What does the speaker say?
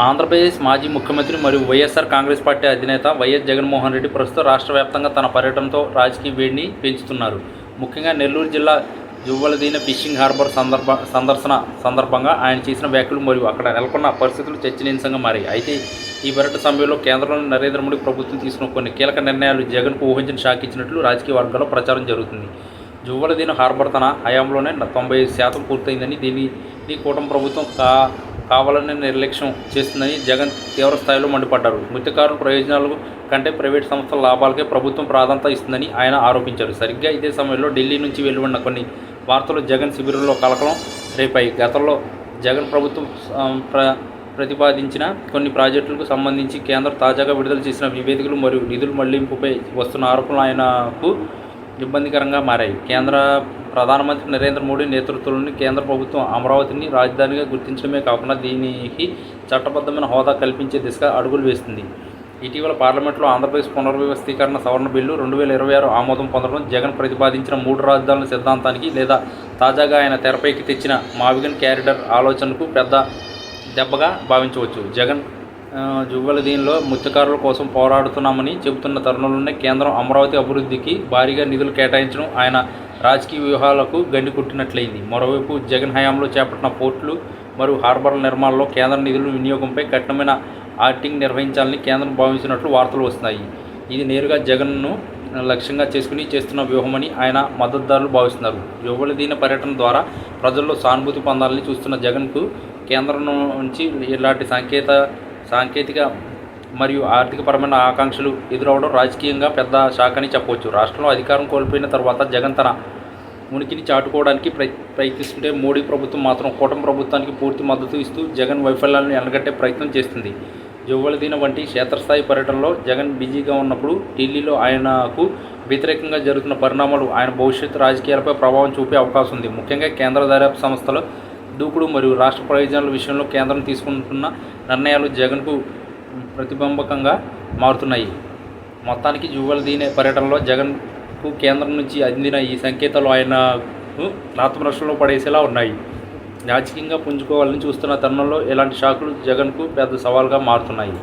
ఆంధ్రప్రదేశ్ మాజీ ముఖ్యమంత్రి మరియు వైఎస్ఆర్ కాంగ్రెస్ పార్టీ అధినేత వైఎస్ జగన్మోహన్ రెడ్డి ప్రస్తుతం రాష్ట్ర వ్యాప్తంగా తన పర్యటనతో రాజకీయ వేడిని పెంచుతున్నారు. ముఖ్యంగా నెల్లూరు జిల్లా జువ్వలదీన ఫిషింగ్ హార్బర్ సందర్శన సందర్భంగా ఆయన చేసిన వ్యాఖ్యలు మరియు అక్కడ నెలకొన్న పరిస్థితులు చర్చనీయాంశంగా మారాయి. అయితే ఈ పర్యటన సమయంలో కేంద్రంలోని నరేంద్ర మోడీ ప్రభుత్వం తీసుకున్న కొన్ని కీలక నిర్ణయాలు జగన్కు ఊహించిన షాక్ ఇచ్చినట్లు రాజకీయ వర్గాల్లో ప్రచారం జరుగుతుంది. జువ్వలదీన హార్బర్ తన హయాంలోనే 95% పూర్తయిందని, దీనిని కూటమి ప్రభుత్వం కావాలని నిర్లక్ష్యం చేస్తుందని జగన్ తీవ్ర స్థాయిలో మండిపడ్డారు. మత్స్యకారుల ప్రయోజనాల కంటే ప్రైవేటు సంస్థల లాభాలకే ప్రభుత్వం ప్రాధాన్యత ఇస్తుందని ఆయన ఆరోపించారు. సరిగ్గా ఇదే సమయంలో ఢిల్లీ నుంచి వెలువడిన కొన్ని వార్తలు జగన్ శిబిరంలో కలకలం రేపాయి. గతంలో జగన్ ప్రభుత్వం ప్రతిపాదించిన కొన్ని ప్రాజెక్టులకు సంబంధించి కేంద్రం తాజాగా విడుదల చేసిన నివేదికలు మరియు నిధుల మళ్లింపుపై వస్తున్న ఆరోపణలు ఆయనకు ఇబ్బందికరంగా మారాయి. ప్రధానమంత్రి నరేంద్ర మోడీ నేతృత్వంలోని కేంద్ర ప్రభుత్వం అమరావతిని రాజధానిగా గుర్తించడమే కాకుండా దీనికి చట్టబద్ధమైన హోదా కల్పించే దిశగా అడుగులు వేస్తుంది. ఇటీవల పార్లమెంట్లో ఆంధ్రప్రదేశ్ పునర్వ్యవస్థీకరణ సవరణ బిల్లు 2026 ఆమోదం పొందడం జగన్ ప్రతిపాదించిన 3 రాజధానుల సిద్ధాంతానికి లేదా తాజాగా ఆయన తెరపైకి తెచ్చిన మావిగన్ క్యారిడార్ ఆలోచనకు పెద్ద దెబ్బగా భావించవచ్చు. జగన్ జువ్వలదీన్లో మత్స్యకారుల కోసం పోరాడుతున్నామని చెబుతున్న తరుణంలోనే కేంద్రం అమరావతి అభివృద్ధికి భారీగా నిధులు కేటాయించడం ఆయన రాజకీయ వ్యూహాలకు గండి కొట్టినట్లయింది. మరోవైపు జగన్ హయాంలో చేపట్టిన పోర్టులు మరియు హార్బర్ల నిర్మాణంలో కేంద్ర నిధుల వినియోగంపై కఠినమైన ఆడిటింగ్ నిర్వహించాలని కేంద్రం భావించినట్లు వార్తలు వస్తున్నాయి. ఇది నేరుగా జగన్ను లక్ష్యంగా చేసుకుని చేస్తున్న వ్యూహమని ఆయన మద్దతుదారులు భావిస్తున్నారు. జువ్వలదీన పర్యటన ద్వారా ప్రజల్లో సానుభూతి పొందాలని చూస్తున్న జగన్కు కేంద్రం నుంచి ఇలాంటి సాంకేతిక మరియు ఆర్థికపరమైన ఆకాంక్షలు ఎదురవడం రాజకీయంగా పెద్ద షాక్ అని చెప్పవచ్చు. రాష్ట్రంలో అధికారం కోల్పోయిన తర్వాత జగన్ తన ఉనికిని చాటుకోవడానికి ప్రయత్నిస్తుంటే మోడీ ప్రభుత్వం మాత్రం కూటమి ప్రభుత్వానికి పూర్తి మద్దతు ఇస్తూ జగన్ వైఫల్యాలను ఎండగట్టే ప్రయత్నం చేస్తుంది. జువ్వలదీన వంటి క్షేత్రస్థాయి పర్యటనలో జగన్ బిజీగా ఉన్నప్పుడు ఢిల్లీలో ఆయనకు వ్యతిరేకంగా జరుగుతున్న పరిణామాలు ఆయన భవిష్యత్తు రాజకీయాలపై ప్రభావం చూపే అవకాశం ఉంది. ముఖ్యంగా కేంద్ర దర్యాప్తు సంస్థల దూకుడు మరియు రాష్ట్ర ప్రయోజనాల విషయంలో కేంద్రం తీసుకుంటున్న నిర్ణయాలు జగన్కు ప్రతిబంధకంగా మారుతున్నాయి. మొత్తానికి జువ్వలదీన పర్యటనలో జగన్కు కేంద్రం నుంచి అందిన ఈ సంకేతాలు ఆయనకు ఆత్మరక్షణలో పడేసేలా ఉన్నాయి. రాజకీయంగా పుంజుకోవాలని చూస్తున్న తరుణంలో ఇలాంటి షాకులు జగన్కు పెద్ద సవాల్గా మారుతున్నాయి.